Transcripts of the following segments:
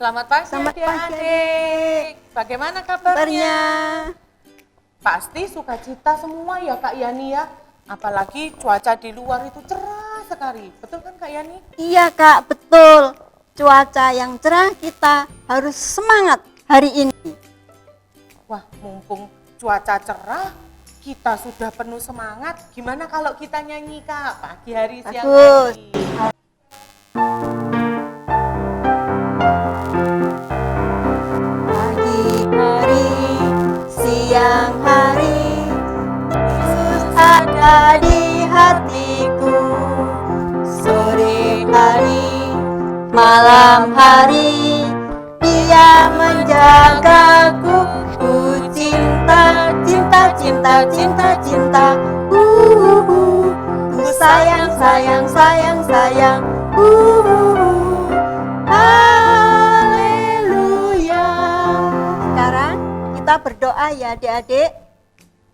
Selamat pagi adik-adik. Bagaimana kabarnya? Pasti sukacita semua ya Kak Yani ya. Apalagi cuaca di luar itu cerah sekali. Betul kan Kak Yani? Iya Kak, betul. Cuaca yang cerah, kita harus semangat hari ini. Wah, mumpung cuaca cerah, kita sudah penuh semangat. Gimana kalau kita nyanyi Kak? Pagi hari, siang Bagus. hari. Pagi hari, siang hari, Yesus ada di hatiku. Sore hari, malam hari, Dia menjagaku. Ku cinta, cinta, cinta, cinta, cinta. Ku sayang, sayang, sayang, sayang. Haleluya. Sekarang kita berdoa ya adik-adik.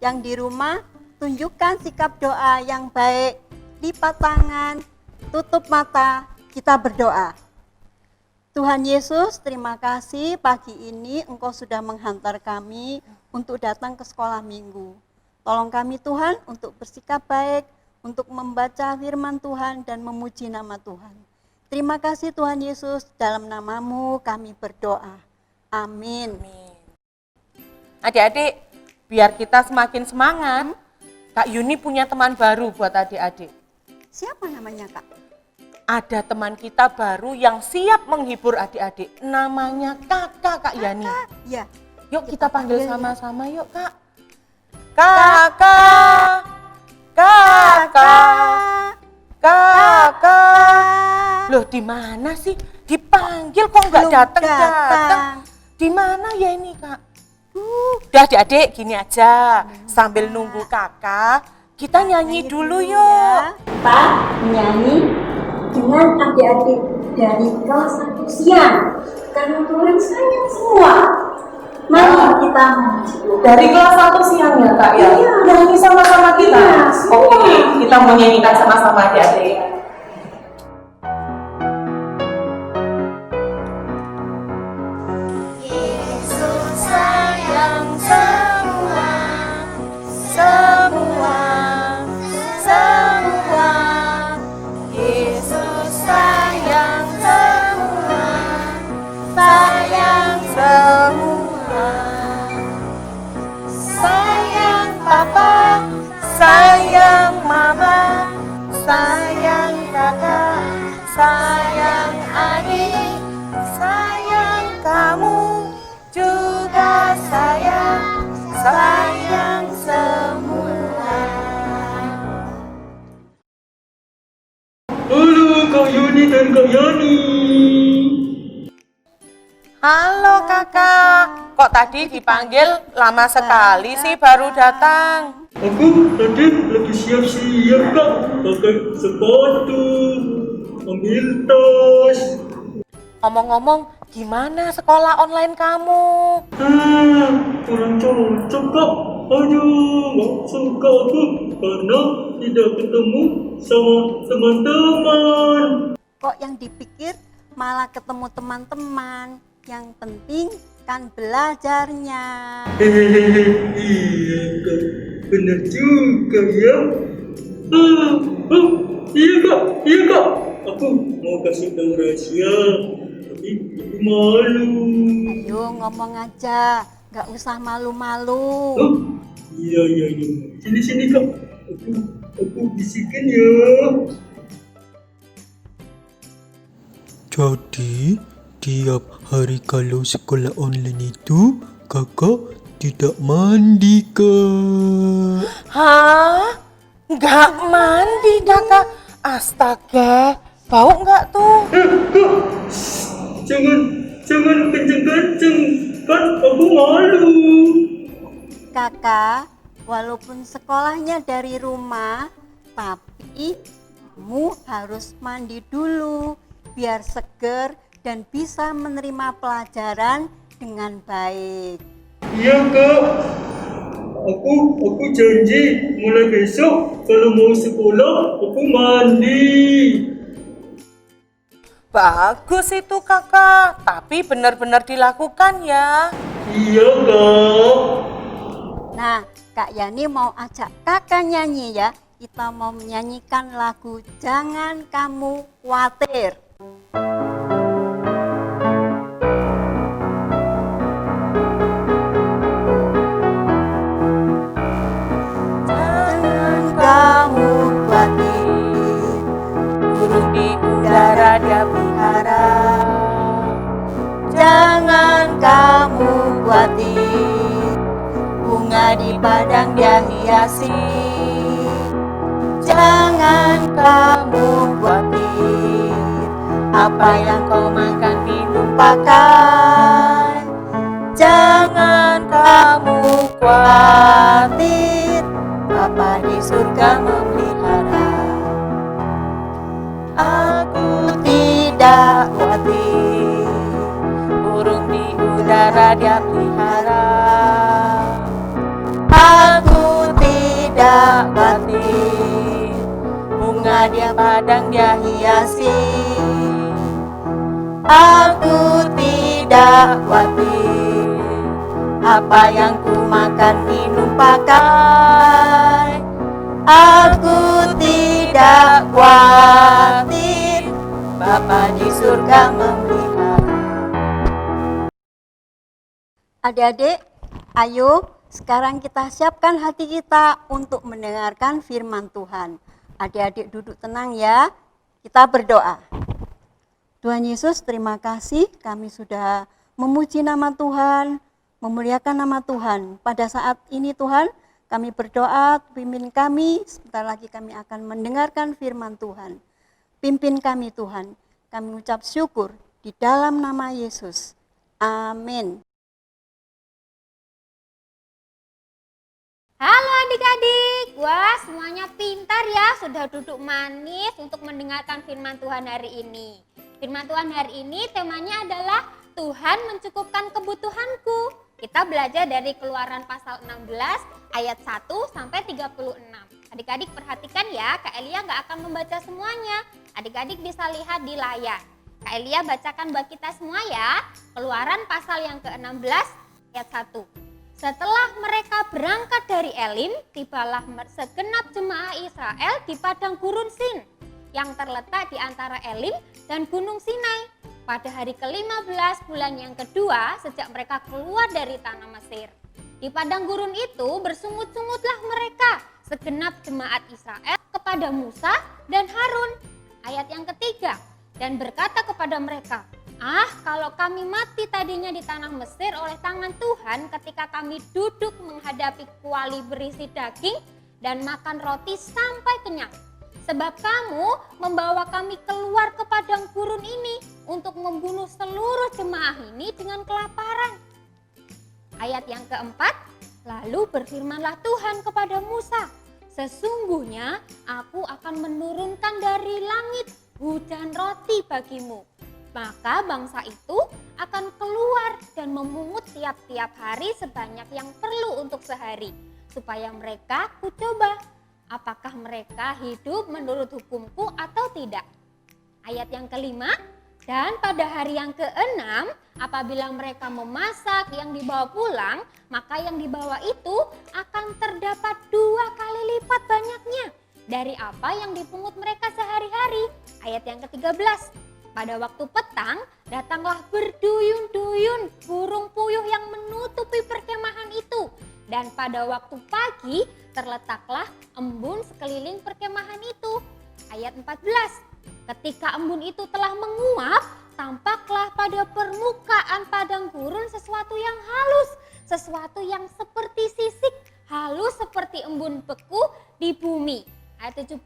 Yang di rumah, tunjukkan sikap doa yang baik. Lipat tangan, tutup mata, kita berdoa. Tuhan Yesus, terima kasih pagi ini Engkau sudah menghantar kami untuk datang ke sekolah minggu. Tolong kami Tuhan untuk bersikap baik, untuk membaca firman Tuhan dan memuji nama Tuhan. Terima kasih Tuhan Yesus, dalam nama-Mu kami berdoa. Amin. Adik-adik, biar kita semakin semangat, Kak Yuni punya teman baru buat adik-adik. Siapa namanya Kak? Ada teman kita baru yang siap menghibur adik-adik. Namanya Kakak, Kak Yani. Ya. Yuk kita panggil sama-sama yuk Kak. Kakak, Kakak, Kakak. Loh di mana sih? Dipanggil kok nggak datang-datang? Di mana ya ini Kak? Udah adik-adik gini aja. Sambil nunggu Kakak, kita nyanyi dulu yuk. Pak nyanyi dengan adik-adik dari kelas 1 siang. Karena Tuhan sayang semua. Mari kita Dari kelas 1 siang ya Kak ya? Iya. Nyanyi sama-sama kita? Iya, semua. Oke, kita mau nyanyikan sama-sama adik-adik. Yesus sayang semua, semua, semua. Yesus sayang semua, sayang semua. Sayang papa, sayang mama, sayang kakak, sayang adik, sayang kamu juga sayang semua. Halo Kak Yuni dan Kak Yani. Halo kakak, kok tadi dipanggil lama sekali sih baru datang? Aku tadi lagi siap-siap Kak, pakai sepatu, ambil tas. Ngomong-ngomong, gimana sekolah online kamu? Kurang cocok Kak. Aduh, gak suka aku karena tidak ketemu sama teman-teman. kok yang dipikir malah ketemu teman-teman. Yang penting kan belajarnya. Hehehe, iya Kak, benar juga ya. Iya Kak, aku mau kasih tahu rahasia, tapi aku malu. Ayo ngomong aja, gak usah malu-malu. Iya. Sini Kak, aku bisikin ya. Jadi, tiap hari kalau sekolah online itu, kakak tidak mandi Kak. Hah? Nggak mandi kakak? Astaga, bau nggak tuh? Jangan kenceng-kenceng, kan aku malu. Kakak, walaupun sekolahnya dari rumah, tapi kamu harus mandi dulu biar seger dan bisa menerima pelajaran dengan baik. Iya Kak, aku janji mulai besok kalau mau sekolah aku mandi. Bagus itu kakak, tapi benar-benar dilakukan ya. Iya kak. Nah, Kak Yani mau ajak kakak nyanyi ya. Kita mau menyanyikan lagu Jangan Kamu Khawatir. Jangan kamu khawatir, Burung di udara dia pelihara. jangan kamu khawatir, bunga di padang dia hiasi. Jangan kamu khawatir, apa yang kau makan minum pakai. Jangan kamu khawatir, Bapa di surga memelihara. Aku tidak khawatir, Burung di udara dia pelihara. aku tidak khawatir, bunga dia padang dia hiasi. Aku tidak khawatir, apa yang ku makan minum pakai. Aku tidak khawatir, Bapa di surga memelihara. Adik-adik, ayo sekarang kita siapkan hati kita untuk mendengarkan firman Tuhan. Adik-adik duduk tenang ya, kita berdoa. Tuhan Yesus, terima kasih kami sudah memuji nama Tuhan, memuliakan nama Tuhan. Pada saat ini Tuhan, kami berdoa, pimpin kami, sebentar lagi kami akan mendengarkan firman Tuhan. Pimpin kami Tuhan, kami ucap syukur di dalam nama Yesus. Amin. Halo adik-adik, wah semuanya pintar ya, sudah duduk manis untuk mendengarkan firman Tuhan hari ini. Firman Tuhan hari ini temanya adalah Tuhan mencukupkan kebutuhanku. Kita belajar dari Keluaran pasal 16 ayat 1 sampai 36. Adik-adik perhatikan ya, Kak Elia nggak akan membaca semuanya. Adik-adik bisa lihat di layar. Kak Elia bacakan buat kita semua ya. Keluaran pasal yang ke-16 ayat 1. Setelah mereka berangkat dari Elim, tibalah segenap jemaah Israel di padang gurun Sin yang terletak di antara Elim dan Gunung Sinai pada hari ke-15 bulan yang kedua sejak mereka keluar dari tanah Mesir. Di padang gurun itu bersungut-sungutlah mereka, segenap jemaat Israel kepada Musa dan Harun. Ayat yang ketiga, dan berkata kepada mereka, kalau kami mati tadinya di tanah Mesir oleh tangan Tuhan ketika kami duduk menghadapi kuali berisi daging dan makan roti sampai kenyang. Sebab kamu membawa kami keluar ke padang gurun ini untuk membunuh seluruh jemaah ini dengan kelaparan. Ayat yang keempat, lalu berfirmanlah Tuhan kepada Musa, sesungguhnya aku akan menurunkan dari langit hujan roti bagimu. Maka bangsa itu akan keluar dan memungut tiap-tiap hari sebanyak yang perlu untuk sehari, supaya mereka kucoba apakah mereka hidup menurut hukumku atau tidak. Ayat yang kelima, dan pada hari yang keenam apabila mereka memasak yang dibawa pulang, maka yang dibawa itu akan terdapat 2 kali lipat banyaknya dari apa yang dipungut mereka sehari-hari. Ayat yang ke-13, pada waktu petang datanglah berduyun-duyun burung puyuh yang menutupi perkemahan itu. Dan pada waktu pagi terletaklah embun sekeliling perkemahan itu. Ayat 14, ketika embun itu telah menguap, tampaklah pada permukaan padang gurun sesuatu yang halus, sesuatu yang seperti sisik, halus seperti embun beku di bumi. Ayat 17,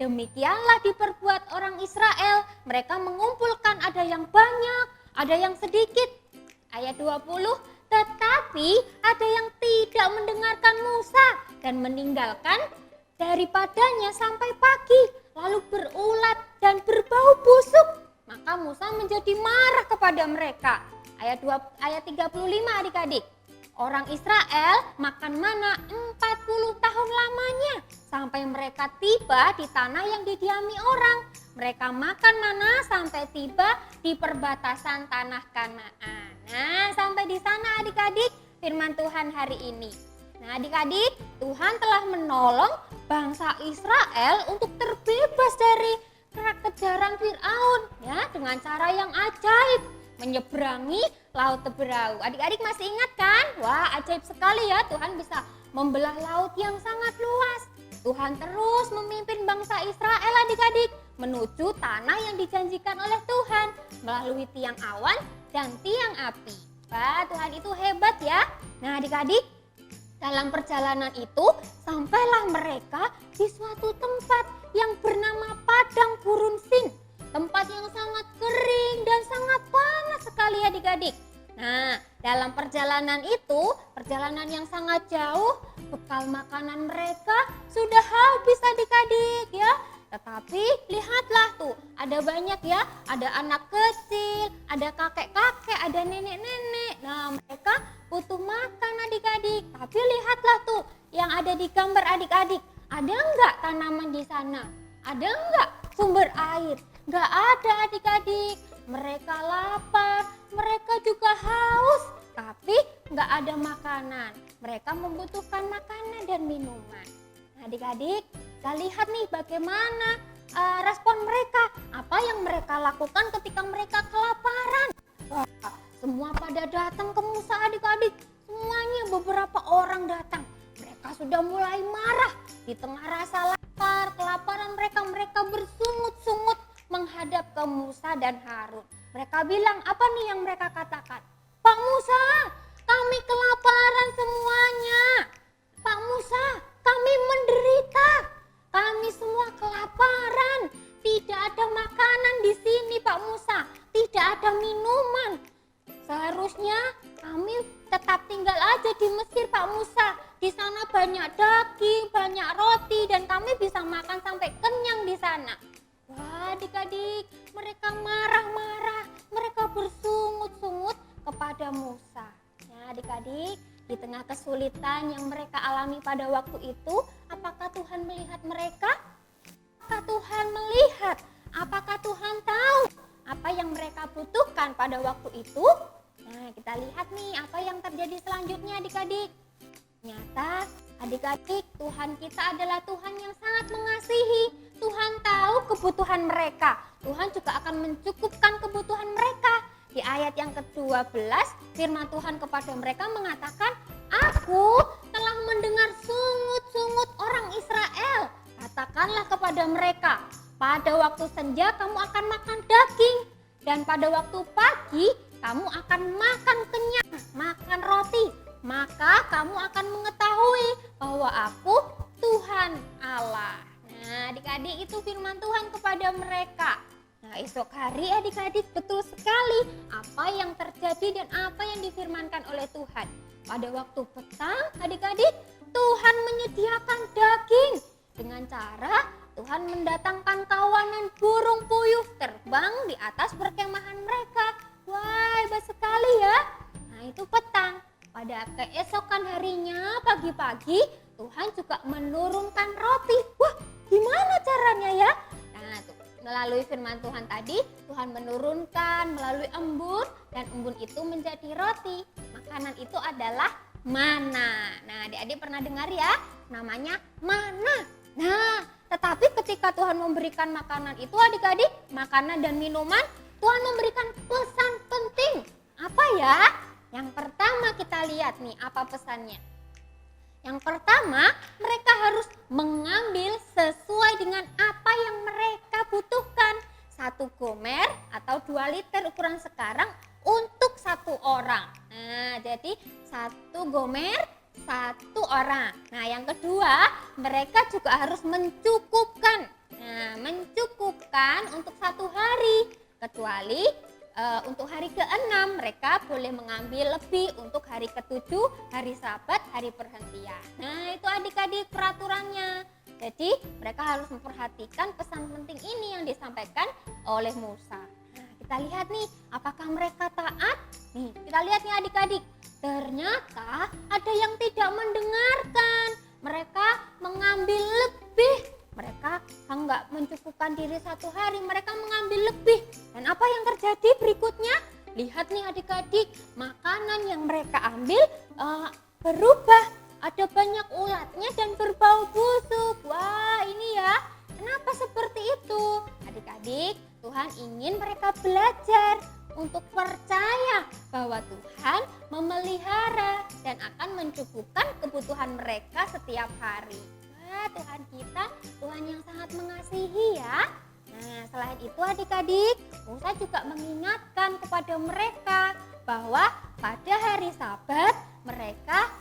demikianlah diperbuat orang Israel, mereka mengumpulkan ada yang banyak, ada yang sedikit. Ayat 20, tetapi ada yang tidak mendengarkan Musa dan meninggalkan daripadanya sampai pagi, lalu berulat dan berbau busuk. Maka Musa menjadi marah kepada mereka. Ayat 35 adik-adik. Orang Israel makan mana 40 tahun lamanya sampai mereka tiba di tanah yang didiami orang. mereka makan mana sampai tiba di perbatasan tanah Kanaan. Nah, sampai di sana adik-adik firman Tuhan hari ini. Nah, adik-adik, Tuhan telah menolong bangsa Israel untuk terbebas dari kejaran Firaun ya, dengan cara yang ajaib, menyeberangi laut Teberau. Adik-adik masih ingat kan? Wah, ajaib sekali ya, Tuhan bisa membelah laut yang sangat luas. Tuhan terus memimpin bangsa Israel adik-adik menuju tanah yang dijanjikan oleh Tuhan melalui tiang awan dan tiang api. Wah, Tuhan itu hebat ya. Nah, adik-adik, dalam perjalanan itu sampailah mereka di suatu tempat yang bernama Padang Gurun Sin. Tempat yang sangat kering dan sangat panas sekali adik-adik. Nah, dalam perjalanan itu, perjalanan yang sangat jauh, bekal makanan mereka sudah habis adik-adik ya. Tetapi lihatlah tuh, ada banyak ya, ada anak kecil, ada kakek-kakek, ada nenek-nenek. Nah, mereka butuh makan adik-adik. Tapi lihatlah tuh, yang ada di gambar adik-adik, ada enggak tanaman di sana? Ada enggak sumber air? Enggak ada adik-adik. Mereka lapar, mereka juga haus, tapi enggak ada makanan. Mereka membutuhkan makanan dan minuman. Nah, adik-adik, kita lihat nih bagaimana respon mereka. Apa yang mereka lakukan ketika mereka kelaparan. Wah, semua pada datang ke Musa adik-adik. Semuanya beberapa orang datang. Mereka sudah mulai marah. Di tengah rasa lapar, kelaparan mereka bersungut-sungut menghadap ke Musa dan Harun. Mereka bilang, apa nih yang mereka katakan? Pak Musa, kami kelaparan semuanya. Pak Musa, kami menderita. Kami semua kelaparan. Tidak ada makanan di sini Pak Musa. Tidak ada minuman. Seharusnya kami tetap tinggal aja di Mesir Pak Musa. Di sana banyak daging, banyak roti dan kami bisa makan sampai kenyang di sana. Wah, adik-adik, mereka marah-marah, mereka bersungut-sungut kepada Musa. Ya, adik-adik, di tengah kesulitan yang mereka alami pada waktu itu, apakah Tuhan melihat mereka? Apakah Tuhan melihat? Apakah Tuhan tahu apa yang mereka butuhkan pada waktu itu? Nah, kita lihat nih apa yang terjadi selanjutnya adik-adik. Ternyata adik-adik, Tuhan kita adalah Tuhan yang sangat mengasihi. Tuhan tahu kebutuhan mereka. Tuhan juga akan mencukupkan kebutuhan mereka. Di ayat yang ke-12, firman Tuhan kepada mereka mengatakan, Aku telah mendengar sungut-sungut orang Israel. Katakanlah kepada mereka, pada waktu senja kamu akan makan daging. Dan pada waktu pagi kamu akan makan kenyang, makan roti. Maka kamu akan mengetahui bahwa aku Tuhan Allah. Nah, adik-adik, itu firman Tuhan kepada mereka. Nah, esok hari adik-adik betul sekali apa yang terjadi dan apa yang difirmankan oleh Tuhan. Pada waktu petang adik-adik, Tuhan menyediakan daging. Dengan cara Tuhan mendatangkan kawanan burung puyuh terbang di atas perkemahan mereka. Wah, hebat sekali ya. Nah, itu petang. Pada keesokan harinya pagi-pagi Tuhan juga menurunkan roti. Wah, gimana caranya ya? Nah, tuh, melalui firman Tuhan tadi, Tuhan menurunkan melalui embun dan embun itu menjadi roti. Makanan itu adalah mana. Nah, adik-adik pernah dengar ya? Namanya mana. Nah, tetapi ketika Tuhan memberikan makanan itu adik-adik, makanan dan minuman, Tuhan memberikan pesan penting. Apa ya? Yang pertama kita lihat nih apa pesannya. Yang pertama, mereka harus mengambil sesuai dengan apa yang mereka butuhkan. 1 gomer atau 2 liter ukuran sekarang untuk 1 orang. Nah, jadi 1 gomer 1 orang. Nah, yang kedua, mereka juga harus mencukupkan. Nah, mencukupkan untuk 1 hari. Kecuali untuk hari ke-6 mereka boleh mengambil lebih untuk hari ke-7, hari Sabat, hari perhentian. Nah, itu adik-adik peraturannya. Jadi mereka harus memperhatikan pesan penting ini yang disampaikan oleh Musa. Nah, kita lihat nih apakah mereka taat. Nih, kita lihat nih adik-adik. Ternyata ada yang tidak mendengarkan. Mereka mengambil lebih mereka enggak mencukupkan diri 1 hari, mereka mengambil lebih. Dan apa yang terjadi berikutnya? Lihat nih adik-adik, makanan yang mereka ambil berubah. Ada banyak ulatnya dan berbau busuk. Wah, ini ya, kenapa seperti itu? Adik-adik, Tuhan ingin mereka belajar untuk percaya bahwa Tuhan memelihara dan akan mencukupkan kebutuhan mereka setiap hari. Wah, Tuhan kita, Tuhan yang sangat mengasihi ya. Nah, selain itu adik-adik, Musa juga mengingatkan kepada mereka bahwa pada hari Sabat mereka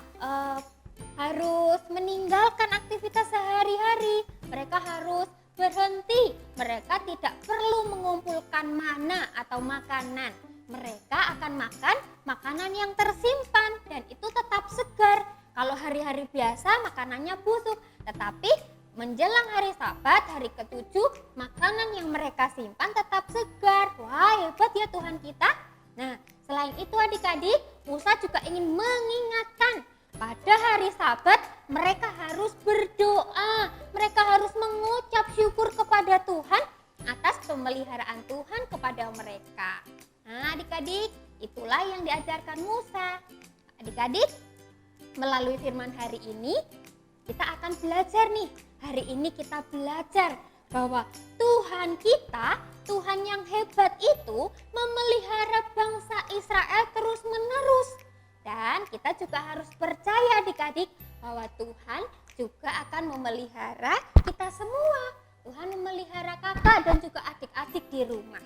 harus meninggalkan aktivitas sehari-hari. Mereka harus berhenti. Mereka tidak perlu mengumpulkan mana atau makanan. Mereka akan makan makanan yang tersimpan dan itu tetap segar. Kalau hari-hari biasa makanannya busuk, tetapi menjelang hari Sabat, hari ke-7, makanan yang mereka simpan tetap segar. Wah, hebat ya Tuhan kita. Nah, selain itu adik-adik, Musa juga ingin mengingatkan pada hari Sabat mereka harus berdoa. Mereka harus mengucap syukur kepada Tuhan atas pemeliharaan Tuhan kepada mereka. Nah, adik-adik, itulah yang diajarkan Musa. Adik-adik, melalui firman hari ini kita akan belajar nih. Hari ini kita belajar bahwa Tuhan kita, Tuhan yang hebat itu memelihara bangsa Israel terus-menerus. Dan kita juga harus percaya adik-adik bahwa Tuhan juga akan memelihara kita semua. Tuhan memelihara kakak dan juga adik-adik di rumah.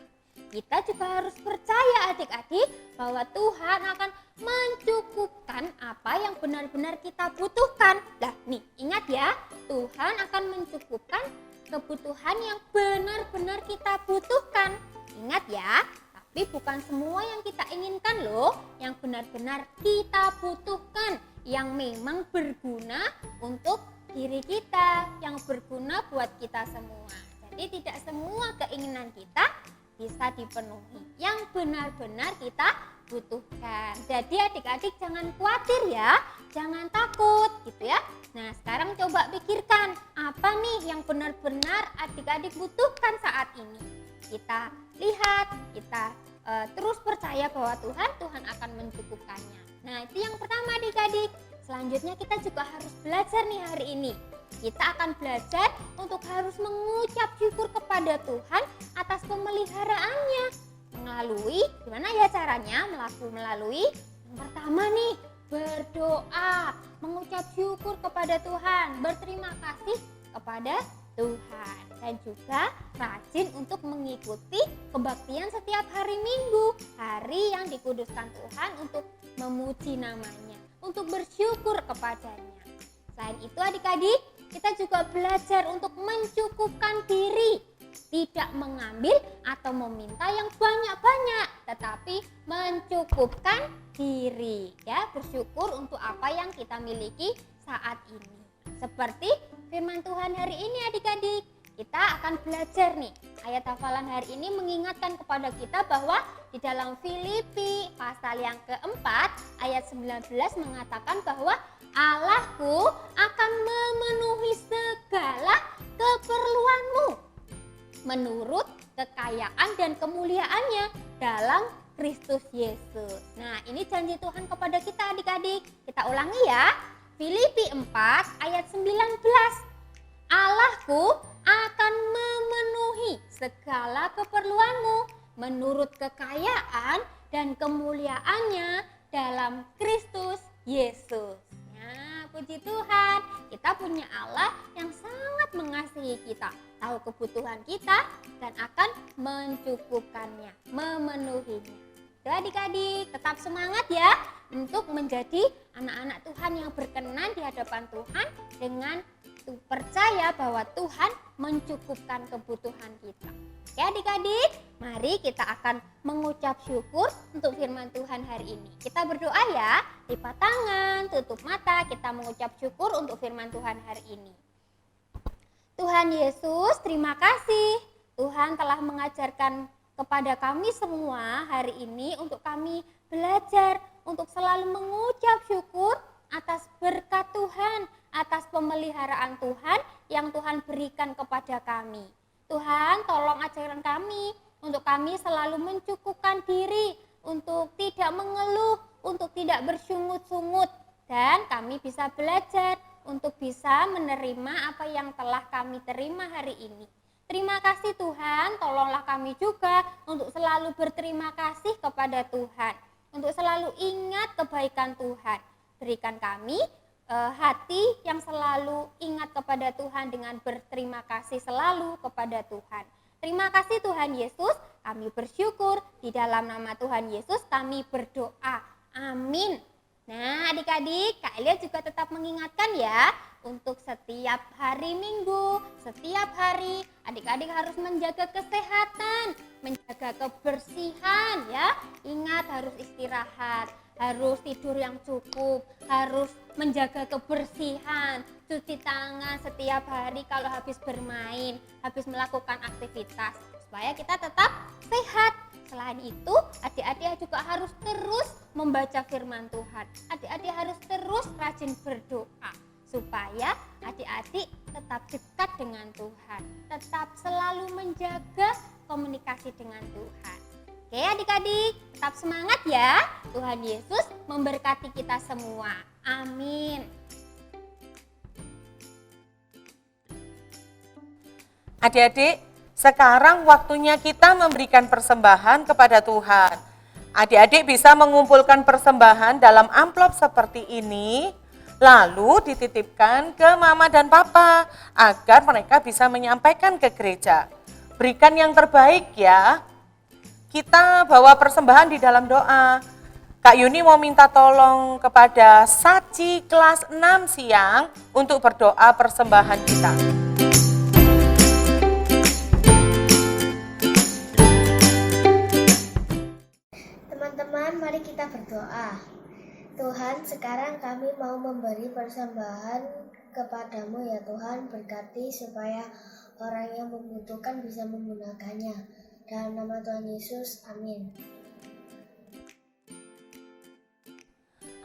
Kita juga harus percaya adik-adik bahwa Tuhan akan mencukupkan apa yang benar-benar kita butuhkan. Nah nih, ingat ya, Tuhan akan mencukupkan kebutuhan yang benar-benar kita butuhkan. Ingat ya, tapi bukan semua yang kita inginkan loh, yang benar-benar kita butuhkan, yang memang berguna untuk diri kita, yang berguna buat kita semua. Jadi tidak semua keinginan kita bisa dipenuhi, yang benar-benar kita butuhkan. Jadi adik-adik jangan khawatir ya, jangan takut gitu ya. Nah sekarang coba pikirkan, apa nih yang benar-benar adik-adik butuhkan saat ini. Kita lihat, kita terus percaya bahwa Tuhan akan mencukupkannya. Nah itu yang pertama adik-adik. Selanjutnya kita juga harus belajar nih hari ini. Kita akan belajar untuk harus mengucap syukur kepada Tuhan atas pemeliharaannya. Melalui, gimana ya caranya? Melalui yang pertama nih, berdoa, mengucap syukur kepada Tuhan, berterima kasih kepada Tuhan. Dan juga rajin untuk mengikuti kebaktian setiap hari Minggu, hari yang dikuduskan Tuhan untuk memuji namanya, untuk bersyukur kepadanya. Selain itu adik-adik, kita juga belajar untuk mencukupkan diri, tidak mengambil atau meminta yang banyak-banyak, tetapi mencukupkan diri, ya, bersyukur untuk apa yang kita miliki saat ini. Seperti firman Tuhan hari ini adik-adik, kita akan belajar nih, ayat hafalan hari ini mengingatkan kepada kita bahwa di dalam Filipi pasal yang keempat ayat 19 mengatakan bahwa Allahku akan memenuhi segala keperluanmu menurut kekayaan dan kemuliaannya dalam Kristus Yesus. Nah ini janji Tuhan kepada kita adik-adik. Kita ulangi ya, Filipi 4 ayat 19. Allahku akan memenuhi segala keperluanmu menurut kekayaan dan kemuliaannya dalam Kristus Yesus. Nah, puji Tuhan, kita punya Allah yang sangat mengasihi kita, tahu kebutuhan kita dan akan mencukupkannya, memenuhinya. Adik-adik, tetap semangat ya untuk menjadi anak-anak Tuhan yang berkenan di hadapan Tuhan dengan percaya bahwa Tuhan mencukupkan kebutuhan kita. Oke adik-adik, mari kita akan mengucap syukur untuk firman Tuhan hari ini. Kita berdoa ya, lipat tangan, tutup mata, kita mengucap syukur untuk firman Tuhan hari ini. Tuhan Yesus, terima kasih. Tuhan telah mengajarkan kepada kami semua hari ini untuk kami belajar untuk selalu mengucap syukur atas berkat Tuhan, atas pemeliharaan Tuhan yang Tuhan berikan kepada kami. Tuhan, tolong ajarkan kami untuk kami selalu mencukupkan diri, untuk tidak mengeluh, untuk tidak bersungut-sungut, dan kami bisa belajar untuk bisa menerima apa yang telah kami terima hari ini. Terima kasih Tuhan, tolonglah kami juga untuk selalu berterima kasih kepada Tuhan, untuk selalu ingat kebaikan Tuhan. Berikan kami hati yang selalu ingat kepada Tuhan dengan berterima kasih selalu kepada Tuhan. Terima kasih Tuhan Yesus, kami bersyukur, di dalam nama Tuhan Yesus kami berdoa. Amin. Nah adik-adik, Kak Elia juga tetap mengingatkan ya, untuk setiap hari Minggu, setiap hari adik-adik harus menjaga kesehatan, menjaga kebersihan ya. Ingat harus istirahat, harus tidur yang cukup, harus menjaga kebersihan, cuci tangan setiap hari kalau habis bermain, habis melakukan aktivitas, supaya kita tetap sehat. Selain itu, adik-adik juga harus terus membaca firman Tuhan. Adik-adik harus terus rajin berdoa, supaya adik-adik tetap dekat dengan Tuhan, tetap selalu menjaga komunikasi dengan Tuhan. Oke adik-adik, tetap semangat ya. Tuhan Yesus memberkati kita semua. Amin. Adik-adik, sekarang waktunya kita memberikan persembahan kepada Tuhan. Adik-adik bisa mengumpulkan persembahan dalam amplop seperti ini, lalu dititipkan ke mama dan papa agar mereka bisa menyampaikan ke gereja. Berikan yang terbaik ya. Kita bawa persembahan di dalam doa. Kak Yuni mau minta tolong kepada Saci kelas 6 siang untuk berdoa persembahan kita. Teman-teman, mari kita berdoa. Tuhan, sekarang kami mau memberi persembahan kepadamu ya Tuhan, berkati supaya orang yang membutuhkan bisa menggunakannya. Dalam nama Tuhan Yesus, amin.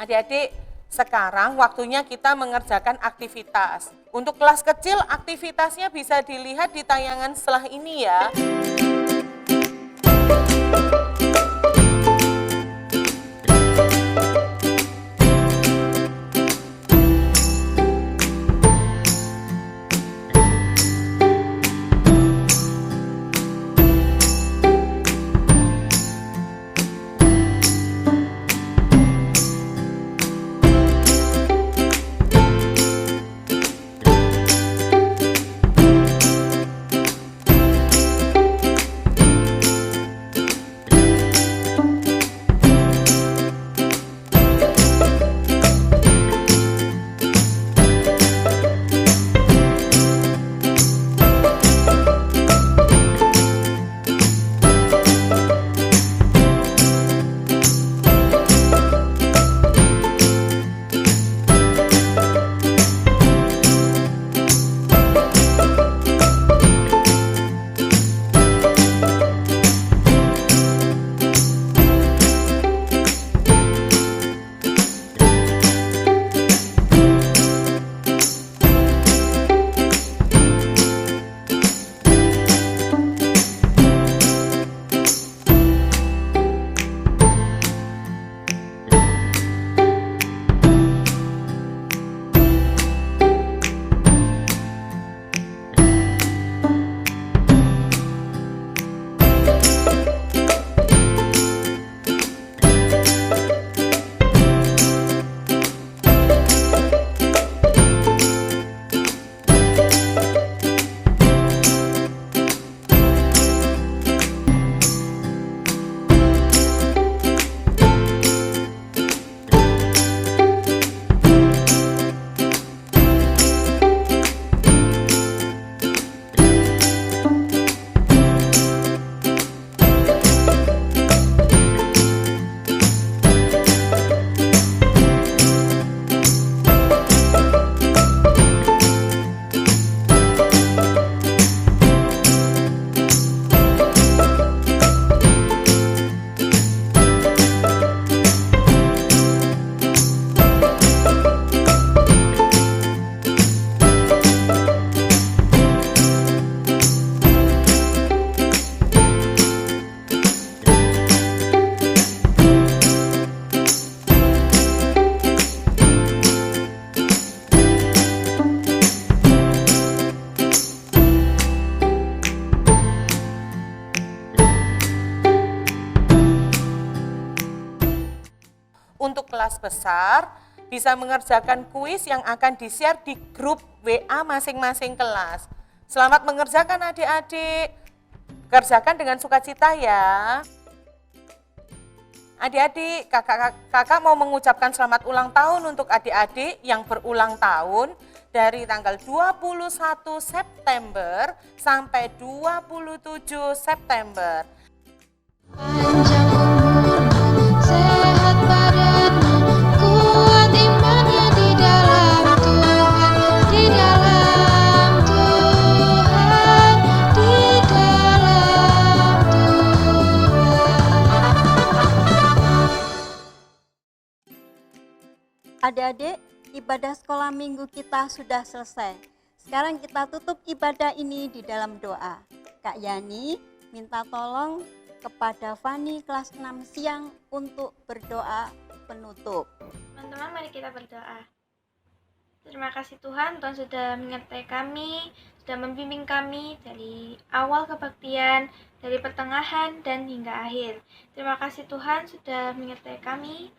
Adik-adik, sekarang waktunya kita mengerjakan aktivitas. Untuk kelas kecil, aktivitasnya bisa dilihat di tayangan setelah ini ya. untuk kelas besar bisa mengerjakan kuis yang akan di-share di grup WA masing-masing kelas. Selamat mengerjakan adik-adik. Kerjakan dengan sukacita ya. Adik-adik, kakak mau mengucapkan selamat ulang tahun untuk adik-adik yang berulang tahun dari tanggal 21 September sampai 27 September. Panjang umurmu, sehat badanmu, kuat imannya di dalam Tuhan, di dalam Tuhan, di dalam Tuhan. Adik-adik, ibadah sekolah minggu kita sudah selesai. Sekarang kita tutup ibadah ini di dalam doa. Kak Yani minta tolong kepada Fani kelas 6 siang untuk berdoa penutup. Teman-teman, mari kita berdoa. Terima kasih Tuhan, Tuhan sudah menyertai kami, sudah membimbing kami dari awal kebaktian, dari pertengahan dan hingga akhir. Terima kasih Tuhan sudah menyertai kami,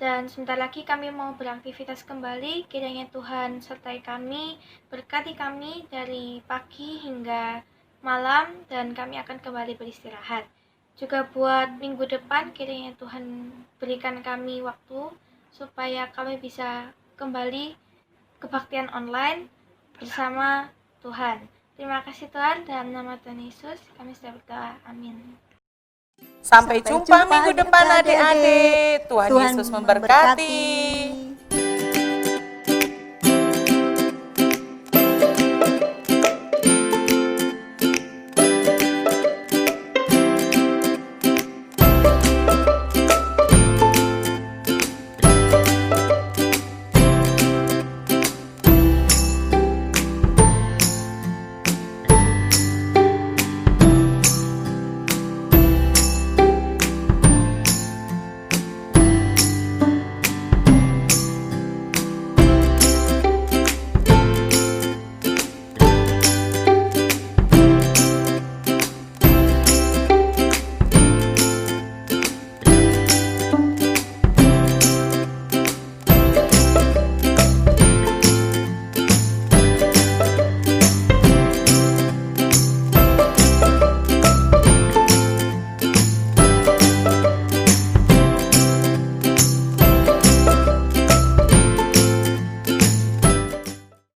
dan sebentar lagi kami mau beraktivitas kembali. Kiranya Tuhan sertai kami, berkati kami dari pagi hingga malam, dan kami akan kembali beristirahat. Juga buat minggu depan, kiranya Tuhan berikan kami waktu supaya kami bisa kembali kebaktian online bersama Tuhan. Terima kasih Tuhan, dalam nama Tuhan Yesus kami sudah berdoa. Amin. Sampai jumpa minggu depan adik-adik. Tuhan Yesus memberkati.